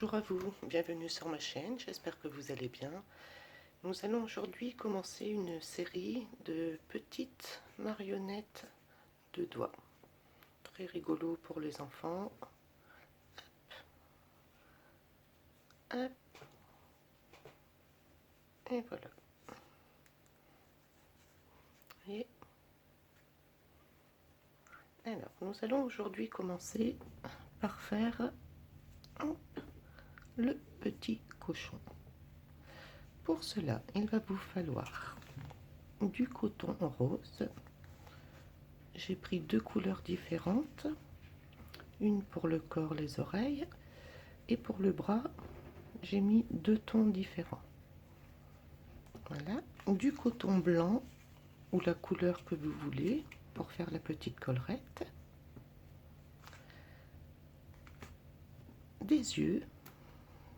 Bonjour à vous, bienvenue sur ma chaîne, j'espère que vous allez bien. Nous allons aujourd'hui commencer une série de petites marionnettes de doigts. Très rigolo pour les enfants. Hop. Et voilà. Et alors, nous allons aujourd'hui commencer par faire le petit cochon. Pour cela, il va vous falloir du coton rose. J'ai pris deux couleurs différentes, une pour le corps, les oreilles, et pour le bras, j'ai mis deux tons différents. Voilà, du coton blanc ou la couleur que vous voulez pour faire la petite collerette, des yeux,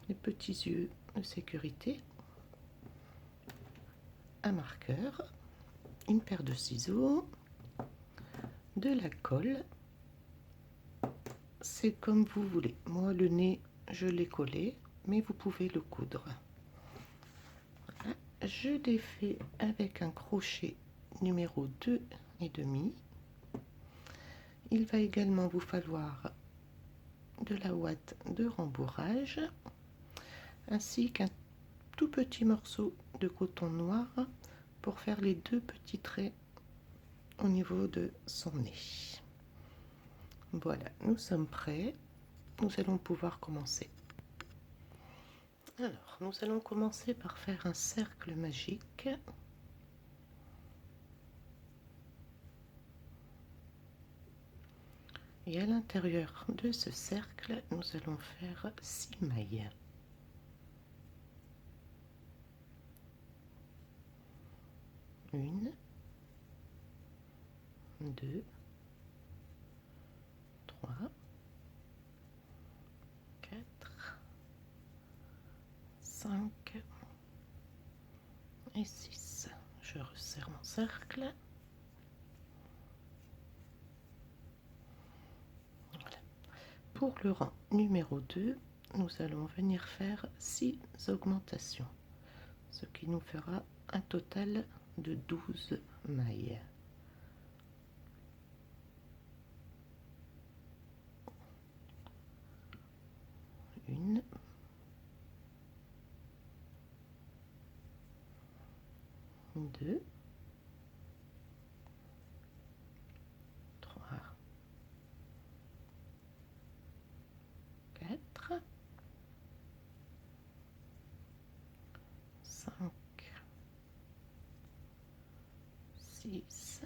des petits yeux de sécurité, un marqueur, une paire de ciseaux, de la colle, c'est comme vous voulez. Moi le nez je l'ai collé, mais vous pouvez le coudre. Voilà. Je défais avec un crochet numéro 2,5. Il va également vous falloir de la ouate de rembourrage ainsi qu'un tout petit morceau de coton noir pour faire les deux petits traits au niveau de son nez. Voilà, nous sommes prêts, nous allons pouvoir commencer. Alors, nous allons commencer par faire un cercle magique. Et à l'intérieur de ce cercle, nous allons faire 6 mailles. Une, deux, trois, quatre, 5 et 6. Je resserre mon cercle. Voilà. Pour le rang numéro 2, nous allons venir faire 6 augmentations, ce qui nous fera un total de 12 mailles. Une, deux, trois, quatre, 5, 6,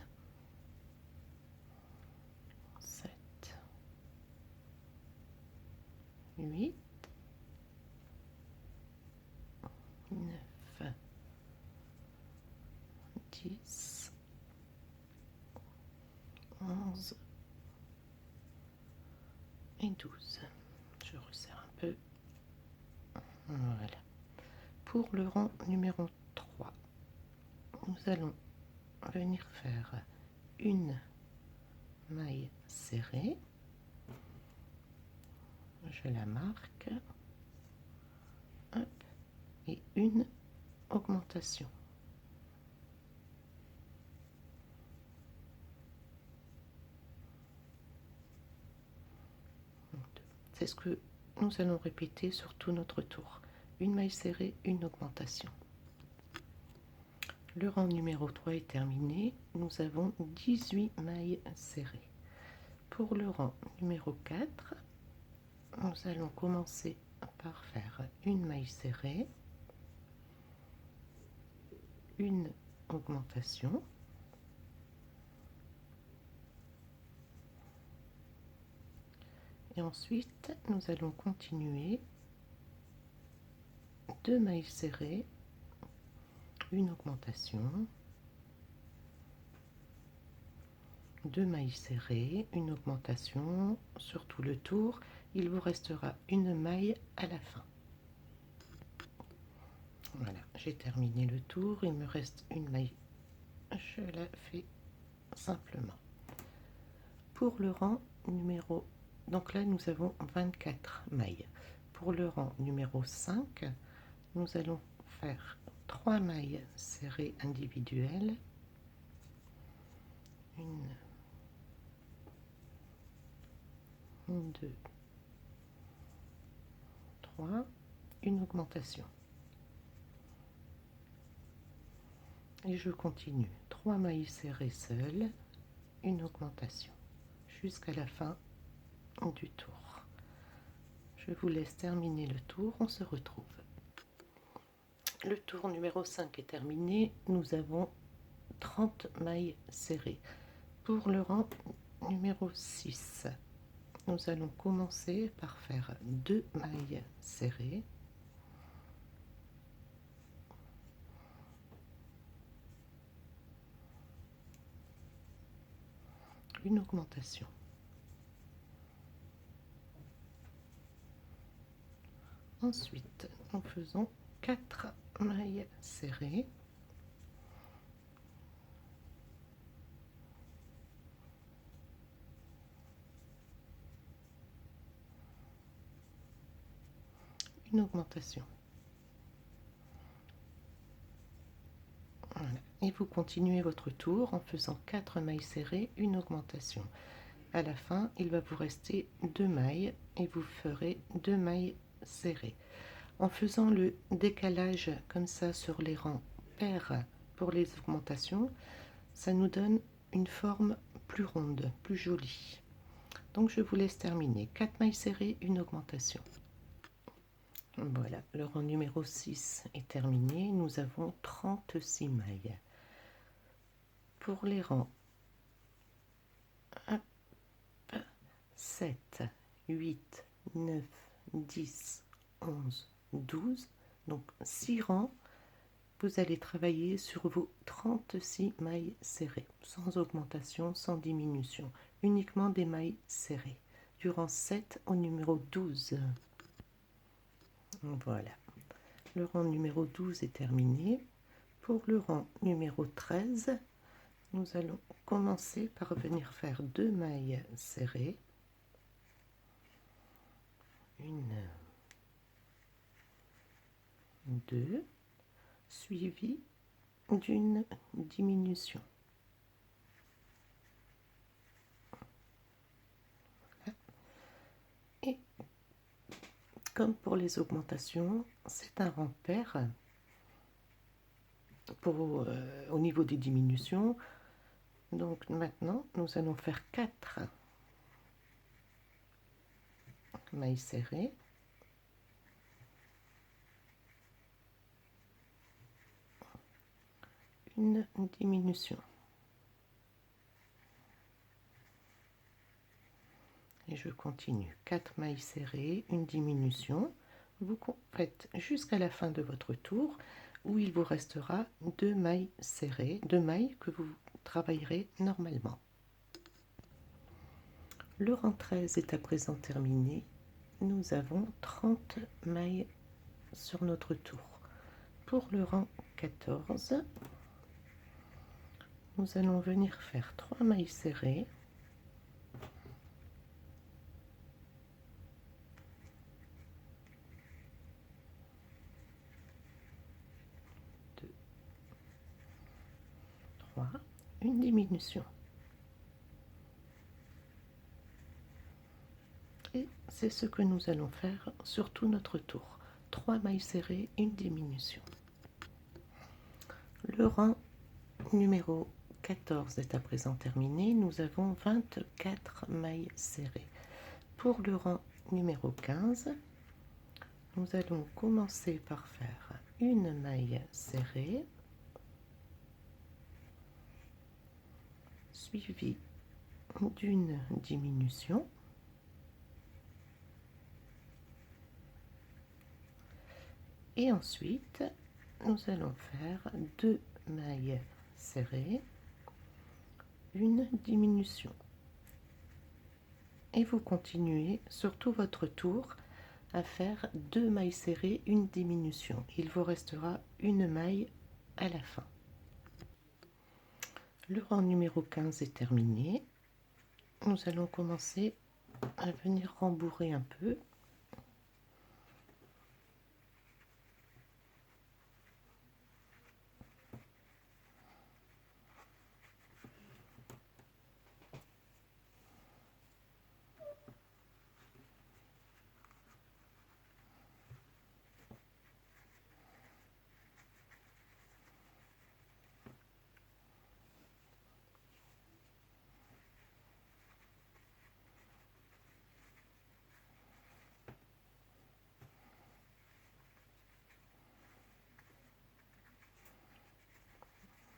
7, 8, 9, 10, 11 et 12. Je resserre un peu. Voilà. Pour le rang numéro 3, nous allons venir faire une maille serrée. Je la marque. Hop, et une augmentation. C'est ce que nous allons répéter sur tout notre tour. Une maille serrée, une augmentation. Le rang numéro 3 est terminé. Nous avons 18 mailles serrées. Pour le rang numéro 4, nous allons commencer par faire une maille serrée, une augmentation, et ensuite nous allons continuer 2 mailles serrées, une augmentation, 2 mailles serrées, une augmentation sur tout le tour. Il vous restera une maille à la fin. Voilà, j'ai terminé le tour, il me reste une maille, je la fais simplement. Pour le rang numéro, donc là nous avons 24 mailles. Pour le rang numéro 5, nous allons faire 3 mailles serrées individuelles, 1, 2, 3, une augmentation. Et je continue 3 mailles serrées seules, une augmentation, jusqu'à la fin du tour. Je vous laisse terminer le tour, on se retrouve. Le tour numéro 5 est terminé, nous avons 30 mailles serrées. Pour le rang numéro 6, nous allons commencer par faire 2 mailles serrées, une augmentation. Ensuite, nous faisons 4 mailles serrées, une augmentation. Voilà. Et vous continuez votre tour en faisant 4 mailles serrées, une augmentation. À la fin, il va vous rester 2 mailles et vous ferez 2 mailles serrées. En faisant le décalage comme ça sur les rangs pairs pour les augmentations, ça nous donne une forme plus ronde, plus jolie. Donc je vous laisse terminer. 4 mailles serrées, une augmentation. Voilà, le rang numéro 6 est terminé. Nous avons 36 mailles. Pour les rangs 7, 8, 9, 10, 11, 12, donc 6 rangs, vous allez travailler sur vos 36 mailles serrées, sans augmentation, sans diminution, uniquement des mailles serrées, du rang 7 au numéro 12. Voilà, le rang numéro 12 est terminé. Pour le rang numéro 13, nous allons commencer par venir faire 2 mailles serrées, une, 2, suivi d'une diminution. Voilà. Et comme pour les augmentations, c'est un rang pair. Au niveau des diminutions, donc maintenant nous allons faire 4 mailles serrées, une diminution, et je continue 4 mailles serrées, une diminution. Vous faites jusqu'à la fin de votre tour où il vous restera 2 mailles serrées, 2 mailles que vous travaillerez normalement. Le rang 13 est à présent terminé. Nous avons 30 mailles sur notre tour. Pour le rang 14, nous allons venir faire 3 mailles serrées, une diminution. Et c'est ce que nous allons faire sur tout notre tour. 3 mailles serrées, une diminution. Le rang numéro 14 est à présent terminé. Nous avons 24 mailles serrées. Pour le rang numéro 15, nous allons commencer par faire une maille serrée, suivie d'une diminution, et ensuite nous allons faire 2 mailles serrées, une diminution, et vous continuez sur tout votre tour à faire 2 mailles serrées, une diminution. Il vous restera une maille à la fin. Le rang numéro 15 est terminé. Nous allons commencer à venir rembourrer un peu.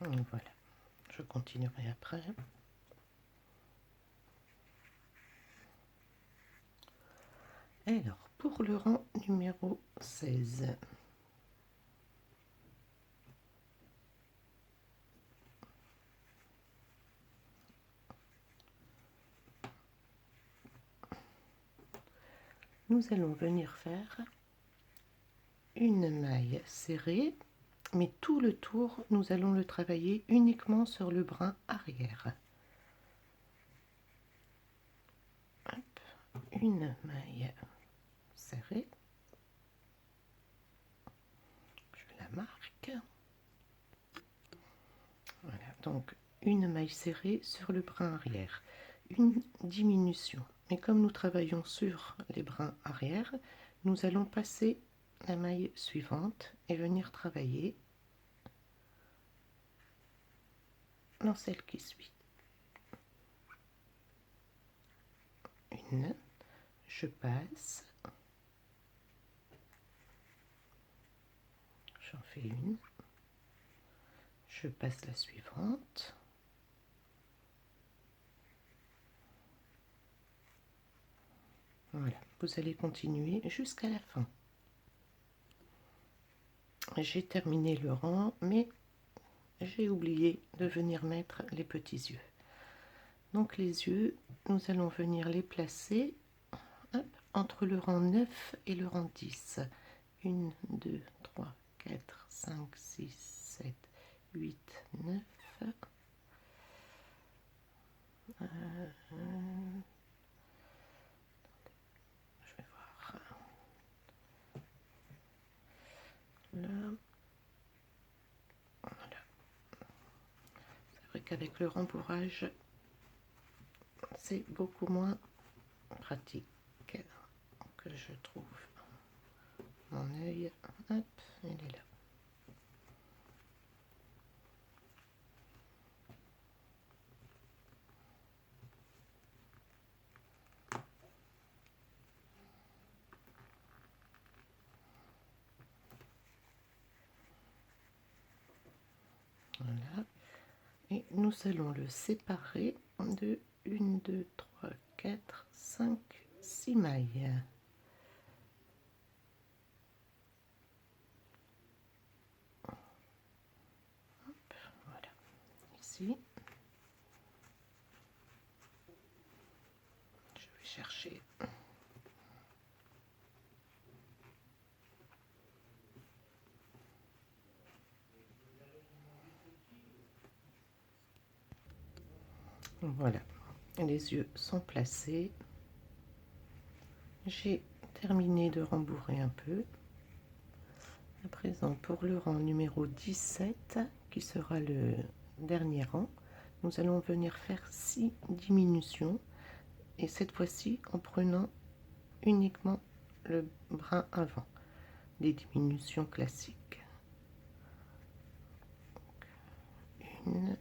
Voilà, je continuerai après. Alors, pour le rang numéro 16, nous allons venir faire une maille serrée, mais tout le tour, nous allons le travailler uniquement sur le brin arrière. Hop, une maille serrée, je la marque. Voilà, donc une maille serrée sur le brin arrière, une diminution. Mais comme nous travaillons sur les brins arrière, nous allons passer la maille suivante et venir travailler dans celle qui suit. Une, je passe, j'en fais une, je passe la suivante, voilà, vous allez continuer jusqu'à la fin. J'ai terminé le rang, mais j'ai oublié de venir mettre les petits yeux. Donc les yeux, nous allons venir les placer, hop, entre le rang 9 et le rang 10. 1, 2, 3, 4, 5, 6, 7, 8, 9. Je vais voir. Là. Voilà. C'est vrai qu'avec le rembourrage, c'est beaucoup moins pratique que je trouve. Mon œil, hop, il est là. Voilà. Et nous allons le séparer de 1, 2, 3, 4, 5, 6 mailles. Hop, voilà, ici. Je vais chercher. Voilà, les yeux sont placés. J'ai terminé de rembourrer un peu. À présent, pour le rang numéro 17, qui sera le dernier rang, nous allons venir faire 6 diminutions, et cette fois-ci en prenant uniquement le brin avant, des diminutions classiques. Une,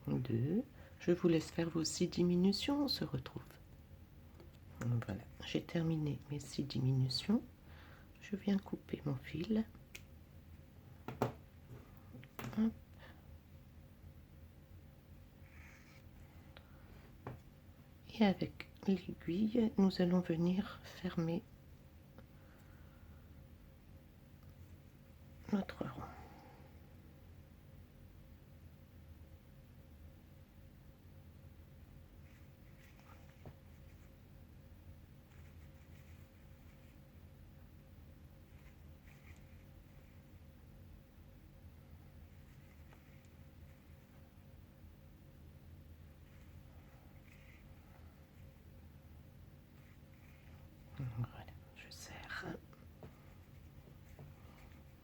deux, je vous laisse faire vos 6 diminutions, on se retrouve. Voilà, j'ai terminé mes 6 diminutions. Je viens couper mon fil. Hop. Et avec l'aiguille, nous allons venir fermer notre rang. Voilà, je serre.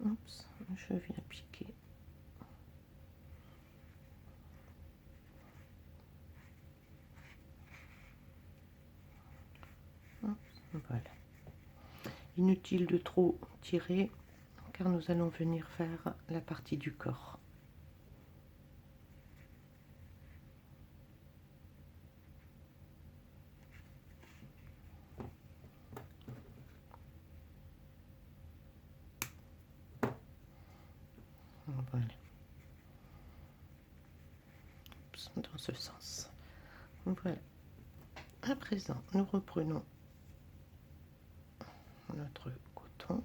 Oups, je viens piquer. Voilà. Inutile de trop tirer car nous allons venir faire la partie du corps. Voilà. Dans ce sens. Voilà. À présent, nous reprenons notre coton.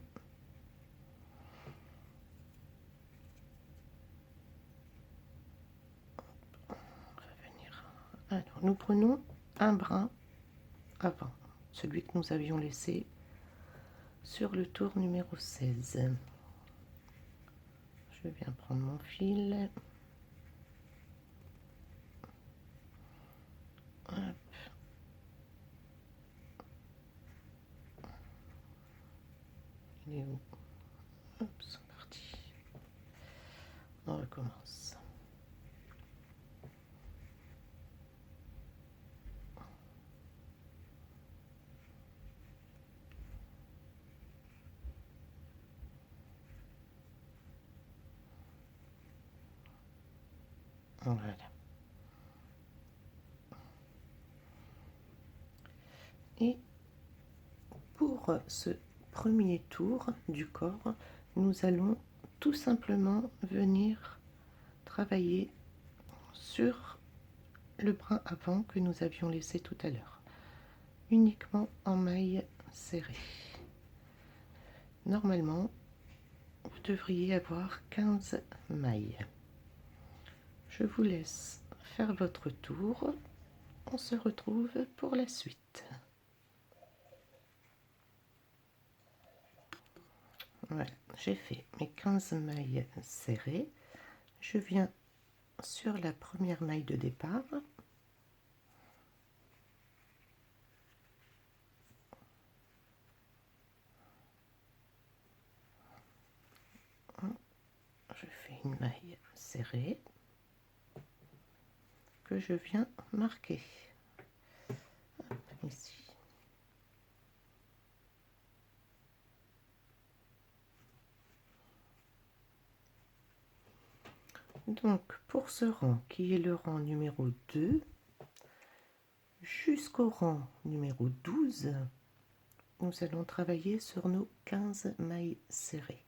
On va venir. Alors, nous prenons un brin avant, celui que nous avions laissé sur le tour numéro 16. Je viens prendre mon fil. Hop. Il est où? Hop, c'est parti. On recommence. Voilà. Et pour ce premier tour du corps, nous allons tout simplement venir travailler sur le brin avant que nous avions laissé tout à l'heure, uniquement en maille serrée. Normalement, vous devriez avoir 15 mailles. Je vous laisse faire votre tour. On se retrouve pour la suite. Voilà, j'ai fait mes 15 mailles serrées. Je viens sur la première maille de départ. Je fais une maille serrée que je viens marquer ici. Donc pour ce rang qui est le rang numéro 2 jusqu'au rang numéro 12, nous allons travailler sur nos 15 mailles serrées.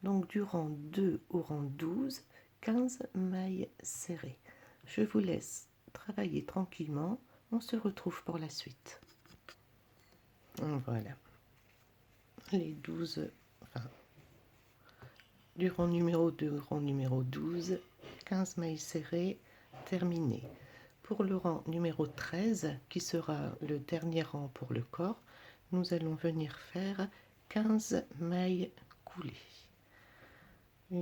Donc du rang 2 au rang 12, 15 mailles serrées. Je vous laisse travailler tranquillement. On se retrouve pour la suite. Voilà. Les 12, enfin, du rang numéro 2 au rang numéro 12, 15 mailles serrées, terminées. Pour le rang numéro 13, qui sera le dernier rang pour le corps, nous allons venir faire 15 mailles coulées. 1,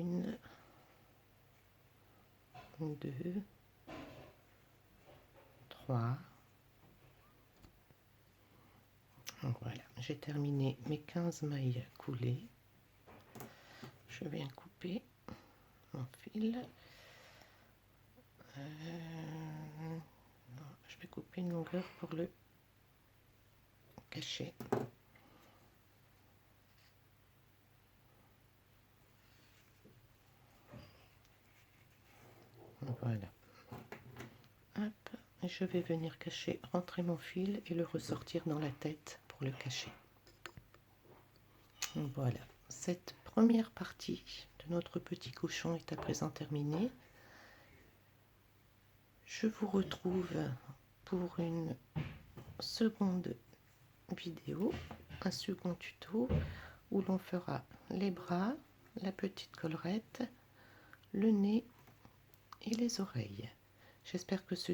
2, 3. Voilà, j'ai terminé mes 15 mailles coulées. Je viens couper mon fil. Je vais couper une longueur pour le cacher. Voilà. Hop, et je vais venir cacher, rentrer mon fil et le ressortir dans la tête pour le cacher. Voilà, cette première partie de notre petit cochon est à présent terminée. Je vous retrouve pour une seconde vidéo, un second tuto où l'on fera les bras, la petite collerette, le nez et les oreilles. J'espère que ce